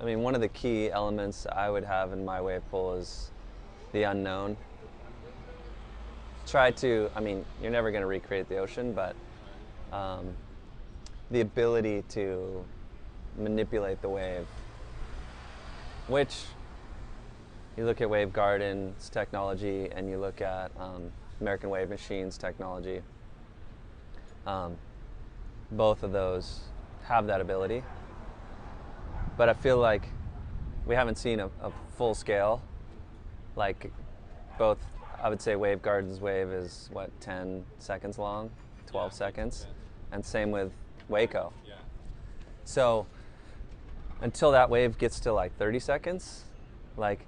I mean, one of the key elements I would have in my wave pool is the unknown. I mean, you're never going to recreate the ocean, but the ability to manipulate the wave, which you look at Wave Garden's technology and you look at American Wave Machine's technology, both of those have that ability. But I feel like we haven't seen a full scale, like both. I would say Wave Garden's wave is what, 10 seconds long, 12 seconds, and same with Waco. So until that wave gets to like 30 seconds, like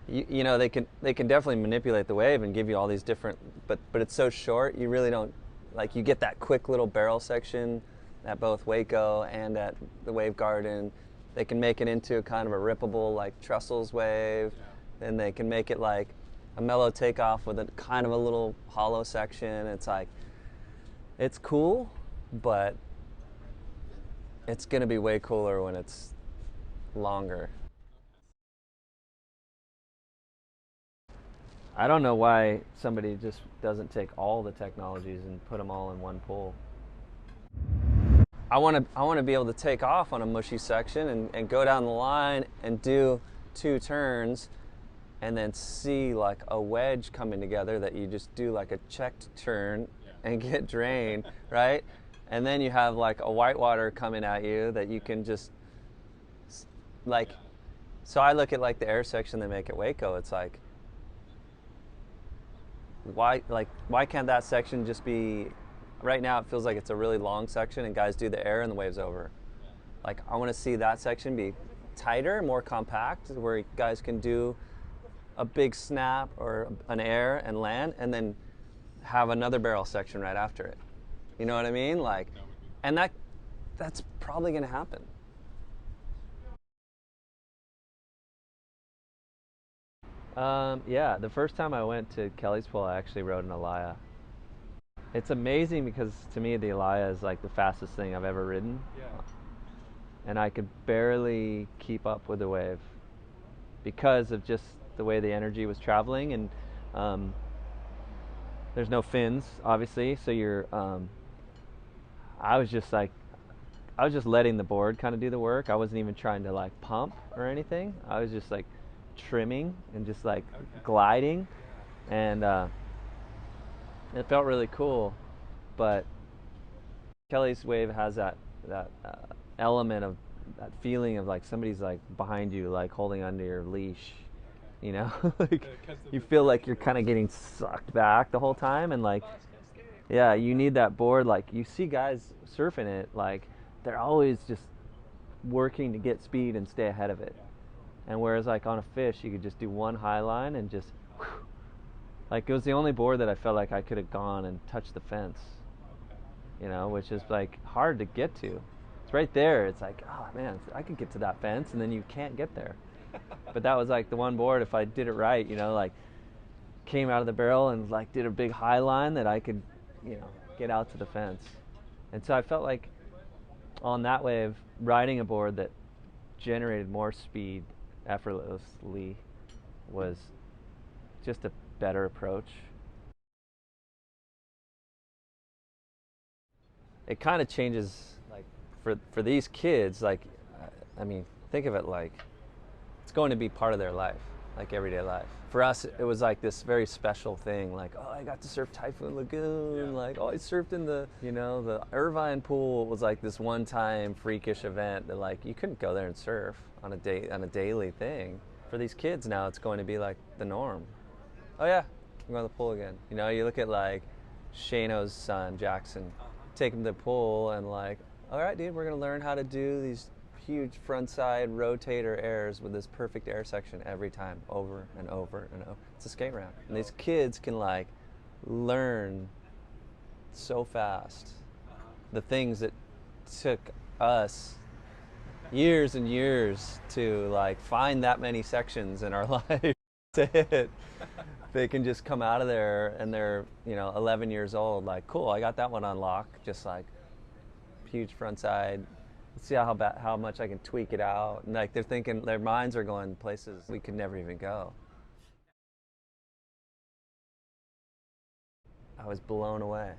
you know, they can definitely manipulate the wave and give you all these different, but it's so short, you really don't, like, you get that quick little barrel section at both Waco and at the Wave Garden. They can make it into kind of a rippable, like, Trussell's wave. Then they can make it like a mellow takeoff with a kind of a little hollow section. It's like, it's cool, but it's gonna be way cooler when it's longer. I don't know why somebody just doesn't take all the technologies and put them all in one pool. I want to be able to take off on a mushy section and go down the line and do 2 turns and then see like a wedge coming together that you just do like a checked turn and get drained, right? And then you have like a whitewater coming at you that you can just, like, so I look at like the air section they make at Waco. It's like, why can't that section just be, right now it feels like it's a really long section and guys do the air and the wave's over. Like, I want to see that section be tighter, more compact, where guys can do a big snap or an air and land and then have another barrel section right after it. You know what I mean? Like, and that's probably going to happen. Yeah, the first time I went to Kelly's pool, I actually rode an Alaia. It's amazing because to me the Alaia is like the fastest thing I've ever ridden. And I could barely keep up with the wave because of just the way the energy was traveling. And there's no fins, obviously, so I was just letting the board kind of do the work. I wasn't even trying to like pump or anything. I was just like trimming and just like gliding, and it felt really cool. But Kelly's wave has that element of that feeling of like somebody's like behind you, like holding onto your leash, you know. Like you feel like you're kind of getting sucked back the whole time, and like, yeah, you need that board. Like you see guys surfing it, like they're always just working to get speed and stay ahead of it. And whereas like on a fish, you could just do one high line and just, whew, like it was the only board that I felt like I could have gone and touched the fence, you know, which is like hard to get to. It's right there. It's like, oh man, I could get to that fence, and then you can't get there. But that was like the one board, if I did it right, you know, like came out of the barrel and like did a big high line, that I could, you know, get out to the fence. And so I felt like on that wave, riding a board that generated more speed effortlessly was just a better approach. It kind of changes, like for these kids, like, I mean, think of it like it's going to be part of their life, like everyday life. For us, it was like this very special thing, like, oh, I got to surf Typhoon Lagoon, like, oh, I surfed in the, you know, the Irvine pool. Was like this one-time freakish event that like you couldn't go there and surf on a daily thing. For these kids now, it's going to be like the norm. Oh yeah, I'm going to the pool again. You look at like Shano's son, Jackson, take him to the pool and like, all right, dude, we're gonna learn how to do these huge frontside rotator airs with this perfect air section every time, over and over and over. It's a skate ramp, and these kids can like learn so fast the things that took us years and years to like find that many sections in our life to hit. They can just come out of there and they're 11 years old, like, cool, I got that one on lock, just like huge front side. Let's see how much I can tweak it out. And like they're thinking, their minds are going places we could never even go. I was blown away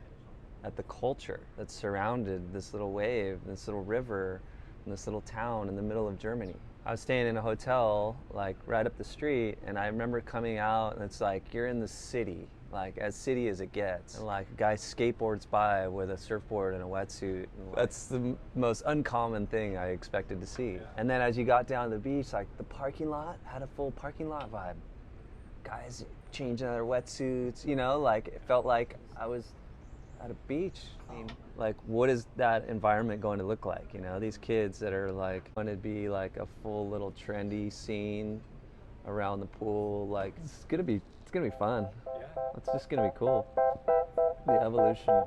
at the culture that surrounded this little wave, this little river, and this little town in the middle of Germany. I was staying in a hotel like right up the street, and I remember coming out, and it's like you're in the city, like as city as it gets. And like a guy skateboards by with a surfboard and a wetsuit. That's the most uncommon thing I expected to see. And then as you got down to the beach, like the parking lot had a full parking lot vibe. Guys changing their wetsuits, like it felt like I was at a beach. I mean, like, what is that environment going to look like? These kids that are like going to be like a full little trendy scene around the pool. Like, it's gonna be fun. Yeah. It's just gonna be cool. The evolution.